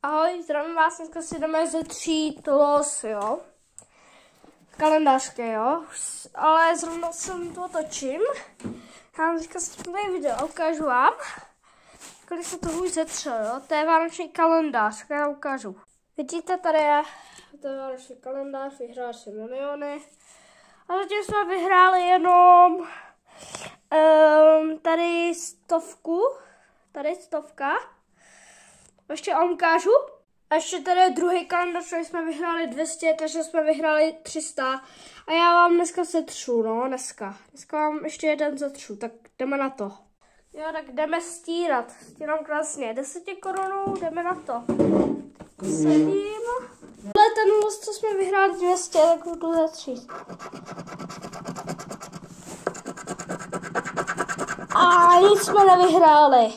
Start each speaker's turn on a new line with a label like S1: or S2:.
S1: Ahoj, zdravím vás, dneska si jdeme zetřít los, jo. Kalendářky, jo. Ale zrovna jsem to točím. Já teďka střímej video, ukážu vám, kolik se toho už zetřel, jo. To je vánoční kalendář, já ukážu. Vidíte, tady je vánoční kalendář, vyhrál si miliony. A zatím jsme vyhráli jenom tady 100, tady 100. Ještě vám ukážu. A ještě tady je druhý kalendář, který jsme vyhráli 200, takže jsme vyhráli 300. A já vám dneska setřu, no, dneska vám ještě jeden setřu, tak jdeme na to. Jo, tak jdeme stírat. Stírám krásně. 10 korunů, jdeme na to. Sedím. Ale ten los, co jsme vyhráli 200, tak budu zatřít. A nic jsme nevyhráli.